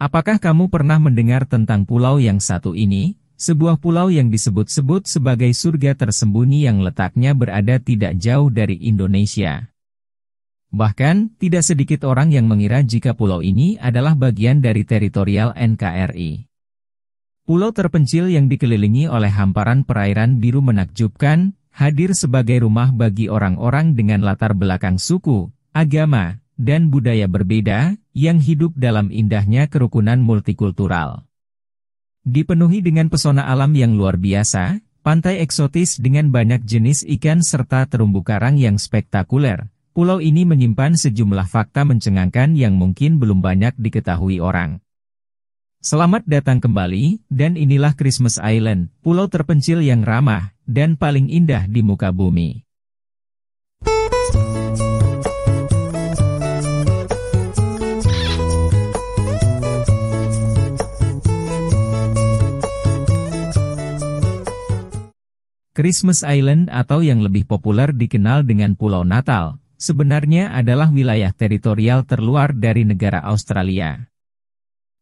Apakah kamu pernah mendengar tentang pulau yang satu ini? Sebuah pulau yang disebut-sebut sebagai surga tersembunyi yang letaknya berada tidak jauh dari Indonesia. Bahkan, tidak sedikit orang yang mengira jika pulau ini adalah bagian dari teritorial NKRI. Pulau terpencil yang dikelilingi oleh hamparan perairan biru menakjubkan, hadir sebagai rumah bagi orang-orang dengan latar belakang suku, agama, dan budaya berbeda, yang hidup dalam indahnya kerukunan multikultural. Dipenuhi dengan pesona alam yang luar biasa, pantai eksotis dengan banyak jenis ikan serta terumbu karang yang spektakuler, pulau ini menyimpan sejumlah fakta mencengangkan yang mungkin belum banyak diketahui orang. Selamat datang kembali, dan inilah Christmas Island, pulau terpencil yang ramah, dan paling indah di muka bumi. Christmas Island atau yang lebih populer dikenal dengan Pulau Natal, sebenarnya adalah wilayah teritorial terluar dari negara Australia.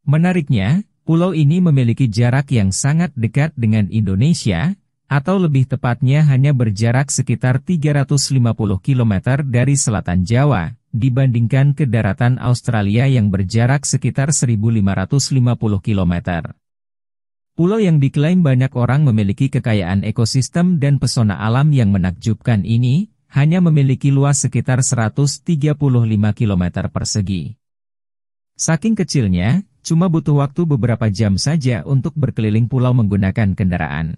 Menariknya, pulau ini memiliki jarak yang sangat dekat dengan Indonesia, atau lebih tepatnya hanya berjarak sekitar 350 km dari selatan Jawa, dibandingkan ke daratan Australia yang berjarak sekitar 1550 km. Pulau yang diklaim banyak orang memiliki kekayaan ekosistem dan pesona alam yang menakjubkan ini, hanya memiliki luas sekitar 135 km persegi. Saking kecilnya, cuma butuh waktu beberapa jam saja untuk berkeliling pulau menggunakan kendaraan.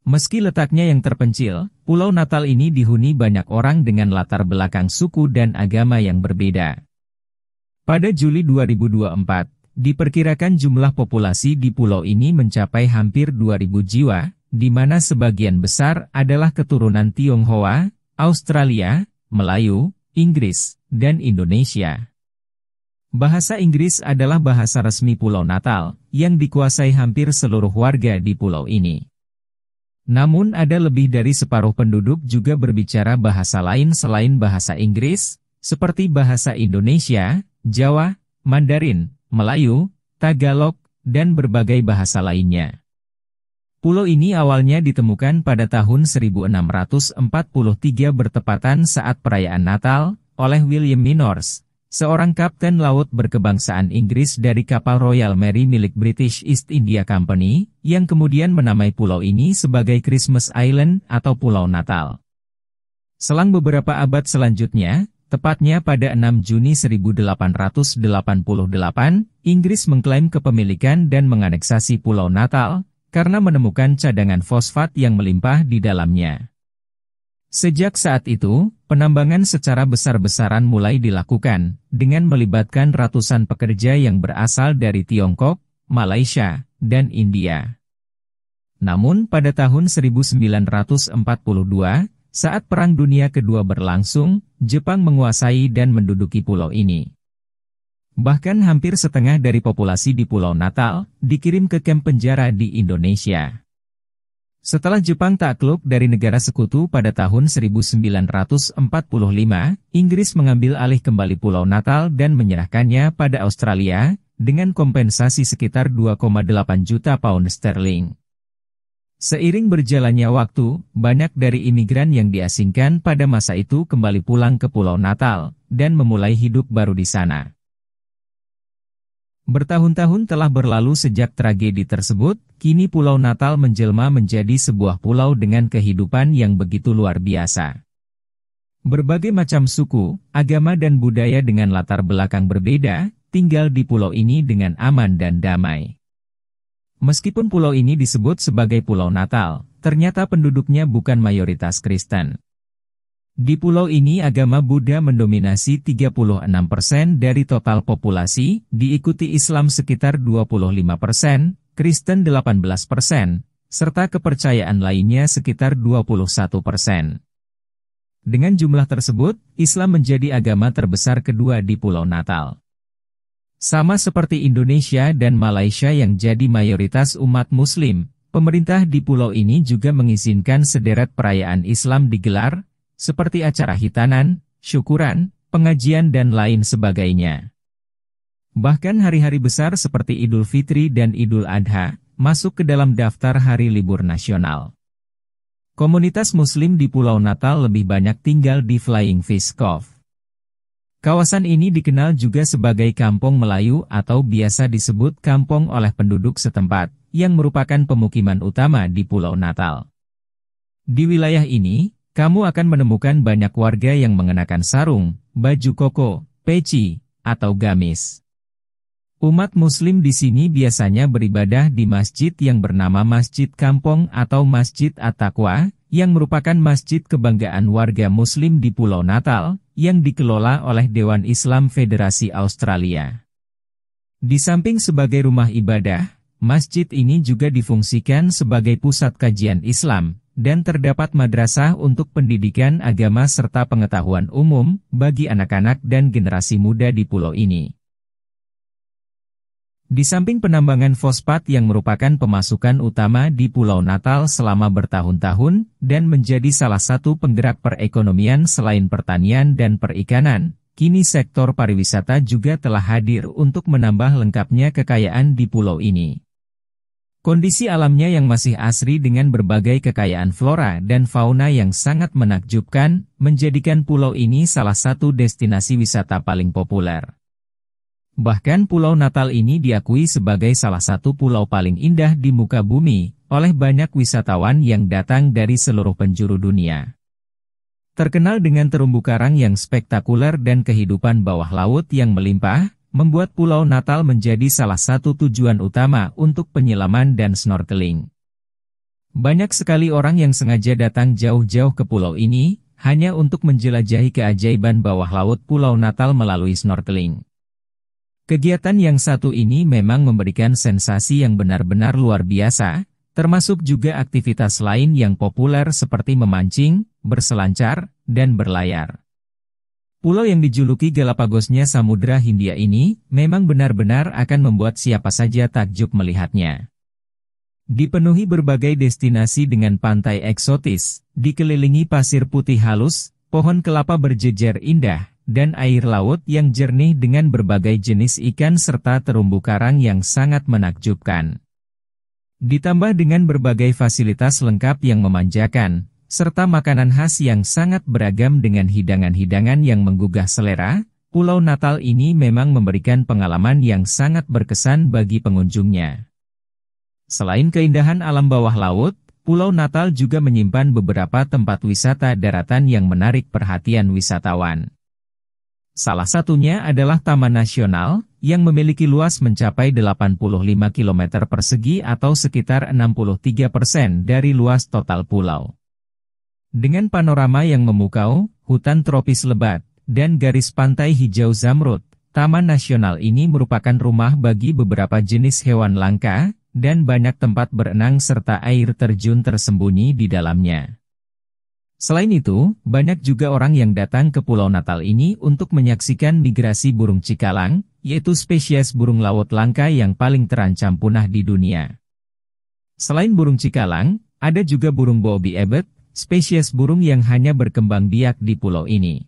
Meski letaknya yang terpencil, Pulau Natal ini dihuni banyak orang dengan latar belakang suku dan agama yang berbeda. Pada Juli 2024, diperkirakan jumlah populasi di pulau ini mencapai hampir 2.000 jiwa, di mana sebagian besar adalah keturunan Tionghoa, Australia, Melayu, Inggris, dan Indonesia. Bahasa Inggris adalah bahasa resmi Pulau Natal, yang dikuasai hampir seluruh warga di pulau ini. Namun ada lebih dari separuh penduduk juga berbicara bahasa lain selain bahasa Inggris, seperti bahasa Indonesia, Jawa, Mandarin, Melayu, Tagalog, dan berbagai bahasa lainnya. Pulau ini awalnya ditemukan pada tahun 1643 bertepatan saat perayaan Natal, oleh William Minors, seorang kapten laut berkebangsaan Inggris dari kapal Royal Mary milik British East India Company, yang kemudian menamai pulau ini sebagai Christmas Island atau Pulau Natal. Selang beberapa abad selanjutnya, tepatnya pada 6 Juni 1888, Inggris mengklaim kepemilikan dan menganeksasi Pulau Natal, karena menemukan cadangan fosfat yang melimpah di dalamnya. Sejak saat itu, penambangan secara besar-besaran mulai dilakukan, dengan melibatkan ratusan pekerja yang berasal dari Tiongkok, Malaysia, dan India. Namun pada tahun 1942, saat Perang Dunia Kedua berlangsung, Jepang menguasai dan menduduki pulau ini. Bahkan hampir setengah dari populasi di Pulau Natal, dikirim ke kamp penjara di Indonesia. Setelah Jepang takluk dari negara sekutu pada tahun 1945, Inggris mengambil alih kembali Pulau Natal dan menyerahkannya pada Australia, dengan kompensasi sekitar 2,8 juta pound sterling. Seiring berjalannya waktu, banyak dari imigran yang diasingkan pada masa itu kembali pulang ke Pulau Natal, dan memulai hidup baru di sana. Bertahun-tahun telah berlalu sejak tragedi tersebut, kini Pulau Natal menjelma menjadi sebuah pulau dengan kehidupan yang begitu luar biasa. Berbagai macam suku, agama dan budaya dengan latar belakang berbeda, tinggal di pulau ini dengan aman dan damai. Meskipun pulau ini disebut sebagai Pulau Natal, ternyata penduduknya bukan mayoritas Kristen. Di pulau ini agama Buddha mendominasi 36% dari total populasi, diikuti Islam sekitar 25%, Kristen 18%, serta kepercayaan lainnya sekitar 21%. Dengan jumlah tersebut, Islam menjadi agama terbesar kedua di Pulau Natal. Sama seperti Indonesia dan Malaysia yang jadi mayoritas umat Muslim, pemerintah di pulau ini juga mengizinkan sederet perayaan Islam digelar, seperti acara hitanan, syukuran, pengajian dan lain sebagainya. Bahkan hari-hari besar seperti Idul Fitri dan Idul Adha, masuk ke dalam daftar hari libur nasional. Komunitas Muslim di Pulau Natal lebih banyak tinggal di Flying Fish Cove. Kawasan ini dikenal juga sebagai Kampung Melayu atau biasa disebut kampung oleh penduduk setempat, yang merupakan pemukiman utama di Pulau Natal. Di wilayah ini, kamu akan menemukan banyak warga yang mengenakan sarung, baju koko, peci, atau gamis. Umat Muslim di sini biasanya beribadah di masjid yang bernama Masjid Kampung atau Masjid At-Taqwa, yang merupakan masjid kebanggaan warga Muslim di Pulau Natal, yang dikelola oleh Dewan Islam Federasi Australia. Di samping sebagai rumah ibadah, masjid ini juga difungsikan sebagai pusat kajian Islam, dan terdapat madrasah untuk pendidikan agama serta pengetahuan umum bagi anak-anak dan generasi muda di pulau ini. Di samping penambangan fosfat yang merupakan pemasukan utama di Pulau Natal selama bertahun-tahun, dan menjadi salah satu penggerak perekonomian selain pertanian dan perikanan, kini sektor pariwisata juga telah hadir untuk menambah lengkapnya kekayaan di pulau ini. Kondisi alamnya yang masih asri dengan berbagai kekayaan flora dan fauna yang sangat menakjubkan, menjadikan pulau ini salah satu destinasi wisata paling populer. Bahkan Pulau Natal ini diakui sebagai salah satu pulau paling indah di muka bumi, oleh banyak wisatawan yang datang dari seluruh penjuru dunia. Terkenal dengan terumbu karang yang spektakuler dan kehidupan bawah laut yang melimpah, membuat Pulau Natal menjadi salah satu tujuan utama untuk penyelaman dan snorkeling. Banyak sekali orang yang sengaja datang jauh-jauh ke pulau ini, hanya untuk menjelajahi keajaiban bawah laut Pulau Natal melalui snorkeling. Kegiatan yang satu ini memang memberikan sensasi yang benar-benar luar biasa, termasuk juga aktivitas lain yang populer seperti memancing, berselancar, dan berlayar. Pulau yang dijuluki Galapagosnya Samudra Hindia ini, memang benar-benar akan membuat siapa saja takjub melihatnya. Dipenuhi berbagai destinasi dengan pantai eksotis, dikelilingi pasir putih halus, pohon kelapa berjejer indah, dan air laut yang jernih dengan berbagai jenis ikan serta terumbu karang yang sangat menakjubkan. Ditambah dengan berbagai fasilitas lengkap yang memanjakan, serta makanan khas yang sangat beragam dengan hidangan-hidangan yang menggugah selera, Pulau Natal ini memang memberikan pengalaman yang sangat berkesan bagi pengunjungnya. Selain keindahan alam bawah laut, Pulau Natal juga menyimpan beberapa tempat wisata daratan yang menarik perhatian wisatawan. Salah satunya adalah Taman Nasional, yang memiliki luas mencapai 85 km persegi atau sekitar 63% dari luas total pulau. Dengan panorama yang memukau, hutan tropis lebat, dan garis pantai hijau zamrud, Taman Nasional ini merupakan rumah bagi beberapa jenis hewan langka, dan banyak tempat berenang serta air terjun tersembunyi di dalamnya. Selain itu, banyak juga orang yang datang ke Pulau Natal ini untuk menyaksikan migrasi burung cikalang, yaitu spesies burung laut langka yang paling terancam punah di dunia. Selain burung cikalang, ada juga burung booby ebet, spesies burung yang hanya berkembang biak di pulau ini.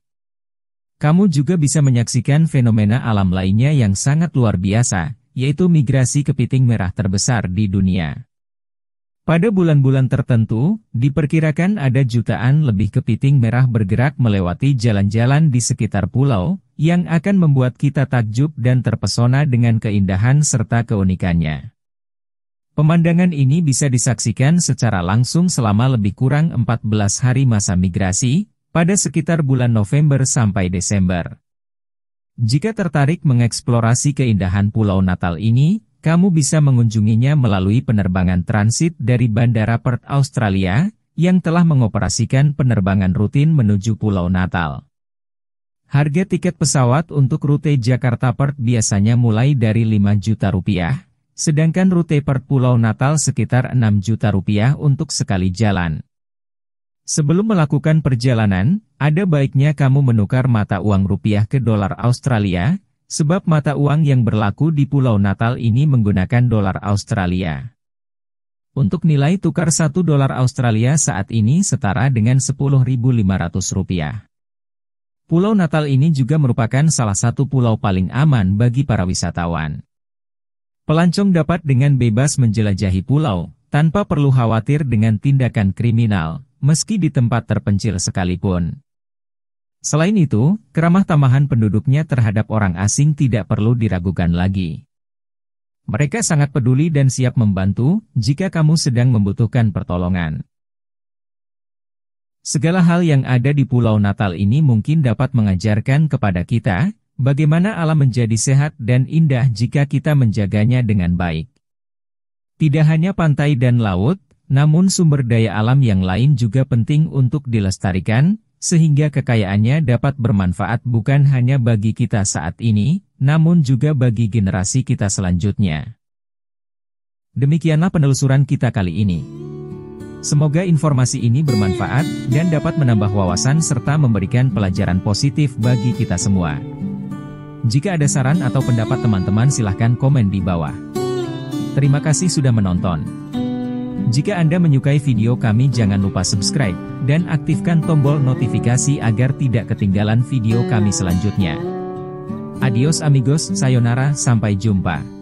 Kamu juga bisa menyaksikan fenomena alam lainnya yang sangat luar biasa, yaitu migrasi kepiting merah terbesar di dunia. Pada bulan-bulan tertentu, diperkirakan ada jutaan lebih kepiting merah bergerak melewati jalan-jalan di sekitar pulau, yang akan membuat kita takjub dan terpesona dengan keindahan serta keunikannya. Pemandangan ini bisa disaksikan secara langsung selama lebih kurang 14 hari masa migrasi, pada sekitar bulan November sampai Desember. Jika tertarik mengeksplorasi keindahan Pulau Natal ini, kamu bisa mengunjunginya melalui penerbangan transit dari Bandara Perth, Australia, yang telah mengoperasikan penerbangan rutin menuju Pulau Natal. Harga tiket pesawat untuk rute Jakarta-Perth biasanya mulai dari 5 juta rupiah, sedangkan rute Perth Pulau Natal sekitar 6 juta rupiah untuk sekali jalan. Sebelum melakukan perjalanan, ada baiknya kamu menukar mata uang rupiah ke dolar Australia, sebab mata uang yang berlaku di Pulau Natal ini menggunakan dolar Australia. Untuk nilai tukar 1 dolar Australia saat ini setara dengan 10.500 rupiah. Pulau Natal ini juga merupakan salah satu pulau paling aman bagi para wisatawan. Pelancong dapat dengan bebas menjelajahi pulau, tanpa perlu khawatir dengan tindakan kriminal, meski di tempat terpencil sekalipun. Selain itu, keramah tamahan penduduknya terhadap orang asing tidak perlu diragukan lagi. Mereka sangat peduli dan siap membantu jika kamu sedang membutuhkan pertolongan. Segala hal yang ada di Pulau Natal ini mungkin dapat mengajarkan kepada kita bagaimana alam menjadi sehat dan indah jika kita menjaganya dengan baik. Tidak hanya pantai dan laut, namun sumber daya alam yang lain juga penting untuk dilestarikan, sehingga kekayaannya dapat bermanfaat bukan hanya bagi kita saat ini, namun juga bagi generasi kita selanjutnya. Demikianlah penelusuran kita kali ini. Semoga informasi ini bermanfaat dan dapat menambah wawasan serta memberikan pelajaran positif bagi kita semua. Jika ada saran atau pendapat teman-teman silahkan komen di bawah. Terima kasih sudah menonton. Jika Anda menyukai video kami jangan lupa subscribe dan aktifkan tombol notifikasi agar tidak ketinggalan video kami selanjutnya. Adios amigos, sayonara, sampai jumpa.